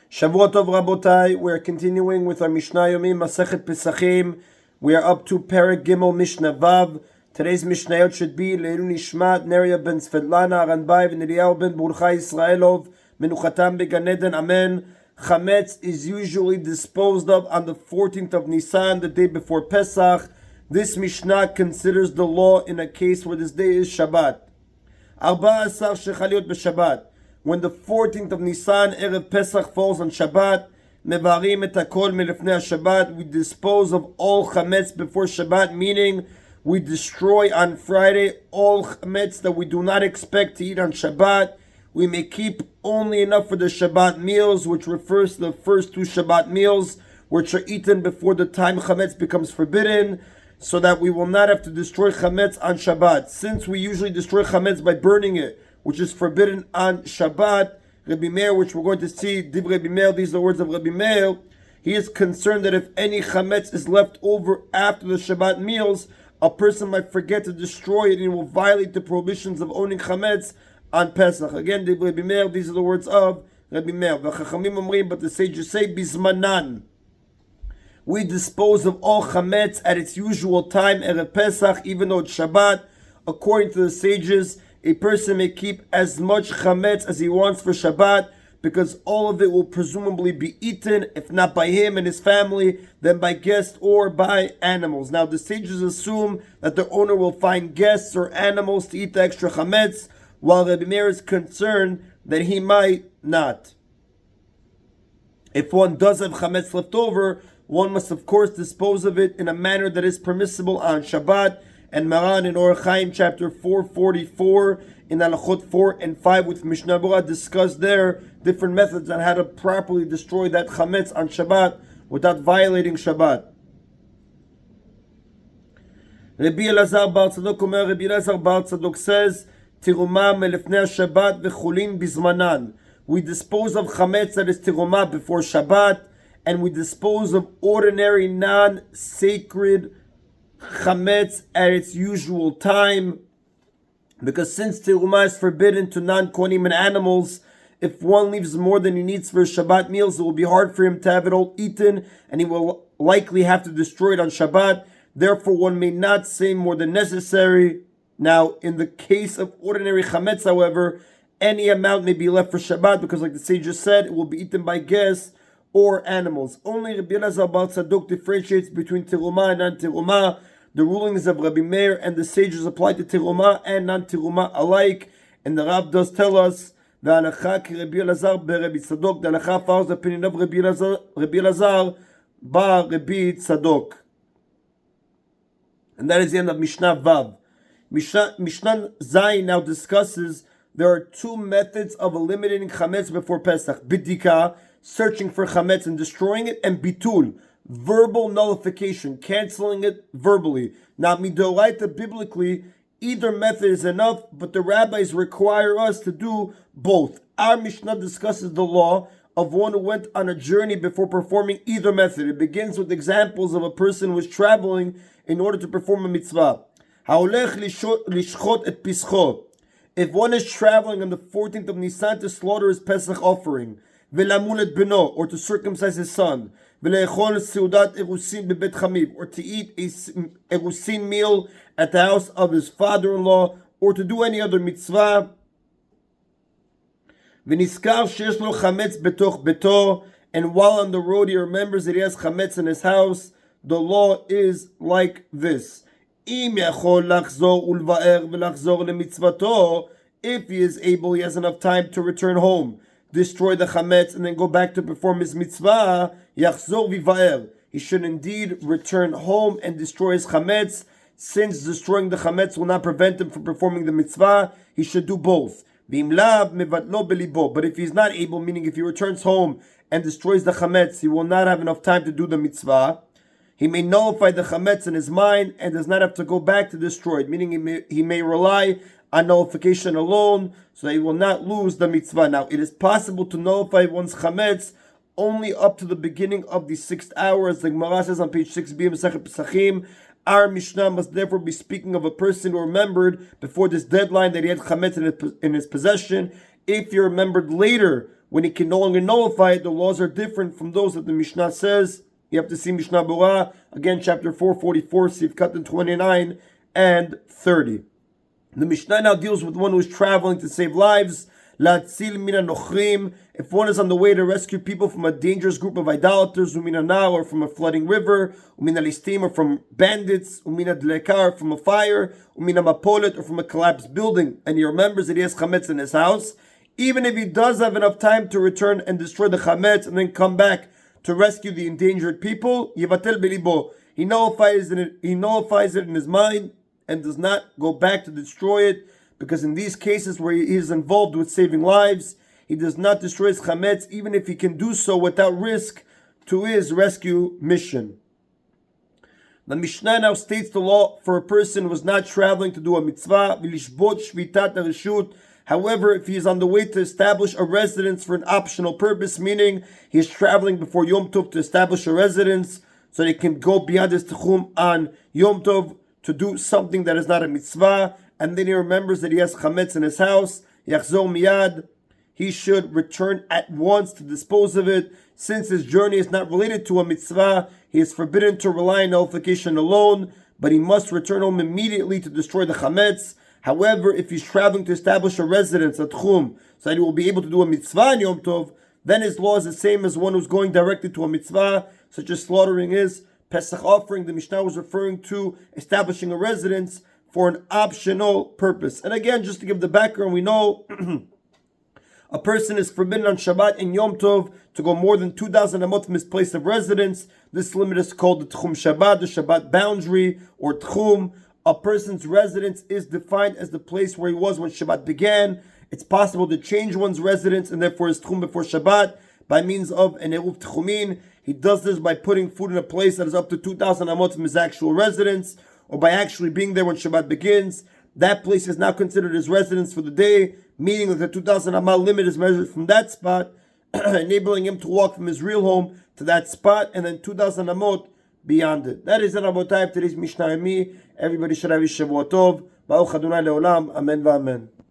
Shavua Tov Rabotai, we're continuing with our Mishna Yomi, Masechet Pesachim. We are up to Perek Gimel Mishnah Vav. Today's Mishnayot should be Leilu Nishmat, Neria ben Svetlana, Aranbai, and Eliyahu ben Burcha Israelov, Menuchatam beGan Eden, Amen. Chametz is usually disposed of on the 14th of Nisan, the day before Pesach. This Mishnah considers the law in a case where this day is Shabbat. Arba Asar Shechaliot b'Shabbat. When the 14th of Nisan, Erev Pesach, falls on Shabbat, Mevarim et hakol melefnei Shabbat, we dispose of all chametz before Shabbat, meaning we destroy on Friday all chametz that we do not expect to eat on Shabbat. We may keep only enough for the Shabbat meals, which refers to the first two Shabbat meals, which are eaten before the time chametz becomes forbidden, so that we will not have to destroy chametz on Shabbat. Since we usually destroy chametz by burning it, which is forbidden on Shabbat, Rabbi Meir, which we're going to see, Div Rabbi Meir, these are the words of Rabbi Meir, he is concerned that if any chametz is left over after the Shabbat meals, a person might forget to destroy it and it will violate the prohibitions of owning chametz on Pesach. Again, Div Rabbi Meir, these are the words of Rabbi Meir. But the sages say, Bizmanan. We dispose of all chametz at its usual time, Erev Pesach, even though it's Shabbat. According to the sages, a person may keep as much chametz as he wants for Shabbat, because all of it will presumably be eaten, if not by him and his family, then by guests or by animals. Now, the sages assume that the owner will find guests or animals to eat the extra chametz, while Rabbi Meir is concerned that he might not. If one does have chametz left over, one must of course dispose of it in a manner that is permissible on Shabbat. And Maran in Orach Chaim chapter 444 in Halachot 4 and 5 with Mishnah Berurah discussed there different methods on how to properly destroy that chametz on Shabbat without violating Shabbat. Rabbi Elazar Bar Tzadok Omer, Rabbi Elazar Bar Tzadok says, Tiruma melefnei Shabbat v'chulin bizmanan. We dispose of chametz that is tiruma before Shabbat, and we dispose of ordinary non-sacred chametz at its usual time, because since teruma is forbidden to non-kohanim and animals, if one leaves more than he needs for Shabbat meals, it will be hard for him to have it all eaten, and he will likely have to destroy it on Shabbat. Therefore, one may not say more than necessary. Now, in the case of ordinary chametz, however, any amount may be left for Shabbat, because like the sage just said, it will be eaten by guests or animals. Only Rabbi Elazar Bar Tzadok differentiates between teruma and non-teruma. The rulings of Rabbi Meir and the sages apply to teruma and non-teruma alike, and the Rav does tell us the halacha ki Rabbi Elazar beRabbi Tzadok. The halacha follows the opinion of Rabbi Elazar bar Rabbi Tzadok, and that is the end of Mishnah Vav. Mishnah Zayin now discusses there are two methods of eliminating chametz before Pesach: bidika, searching for chametz and destroying it, and bitul, verbal nullification, canceling it verbally. Now, midoraita, biblically, either method is enough, but the rabbis require us to do both. Our Mishnah discusses the law of one who went on a journey before performing either method. It begins with examples of a person who was traveling in order to perform a mitzvah. Ha'olech lishchot et pischo. If one is traveling on the 14th of Nisan to slaughter his Pesach offering, velamul et beno, or to circumcise his son, v'le'echol seudat erusin bebet chamiv, or to eat a erusin meal at the house of his father-in-law, or to do any other mitzvah, v'niskar sheyesh lo chametz betoch beto, and while on the road he remembers that he has chametz in his house, the law is like this: Im yachol lachzor ulva'er v'lachzor lemitzvato. If he is able, he has enough time to return home, destroy the chametz, and then go back to perform his mitzvah. Yachzor v'va'er. He should indeed return home and destroy his chametz. Since destroying the chametz will not prevent him from performing the mitzvah, he should do both. V'im lav mevatlo belibo. But if he's not able, meaning if he returns home and destroys the chametz, he will not have enough time to do the mitzvah. He may nullify the chametz in his mind and does not have to go back to destroy it, meaning he may rely on nullification alone, so that he will not lose the mitzvah. Now, it is possible to nullify one's chametz only up to the beginning of the 6th hour, as the Gemara says on page 6b in Masechet Pesachim. Our Mishnah must therefore be speaking of a person who remembered before this deadline that he had chametz in his possession. If he remembered later, when he can no longer nullify it, the laws are different from those that the Mishnah says. You have to see Mishnah Berurah, again, chapter 444, Sif Katan 29 and 30. The Mishnah now deals with one who is traveling to save lives. La'atzil mina nochrim. If one is on the way to rescue people from a dangerous group of idolaters, umina na, or from a flooding river, umina listim, or from bandits, umina dleka, or from a fire, umina mapolet, or from a collapsed building, and he remembers that he has chametz in his house, even if he does have enough time to return and destroy the chametz and then come back to rescue the endangered people, yivatel belibo. He nullifies it in his mind and does not go back to destroy it, because in these cases where he is involved with saving lives, he does not destroy his chametz, even if he can do so without risk to his rescue mission. The Mishnah now states the law for a person who is not traveling to do a mitzvah, v'lishbot shvitat hareshut. However, if he is on the way to establish a residence for an optional purpose, meaning he is traveling before Yom Tov to establish a residence so that he can go beyond his tchum on Yom Tov to do something that is not a mitzvah, and then he remembers that he has chametz in his house, yachzor miyad, he should return at once to dispose of it. Since his journey is not related to a mitzvah, he is forbidden to rely on nullification alone, but he must return home immediately to destroy the chametz. However, if he's traveling to establish a residence, a tchum, so that he will be able to do a mitzvah on Yom Tov, then his law is the same as one who's going directly to a mitzvah, such as slaughtering his Pesach offering. The Mishnah was referring to establishing a residence for an optional purpose. And again, just to give the background, we know a person is forbidden on Shabbat and Yom Tov to go more than 2,000 amot from his place of residence. This limit is called the Tchum Shabbat, the Shabbat boundary, or Tchum. A person's residence is defined as the place where he was when Shabbat began. It's possible to change one's residence and therefore his Tchum before Shabbat by means of an Eruv Tchumin. He does this by putting food in a place that is up to 2,000 amot from his actual residence, or by actually being there when Shabbat begins. That place is now considered his residence for the day, meaning that the 2,000 amal limit is measured from that spot, enabling him to walk from his real home to that spot, and then 2,000 amot beyond it. That is it, Rabotai, today's Mishna Yomi. Everybody should have a Shavua Tov. Baruch Adonai Leolam. Amen v'amen.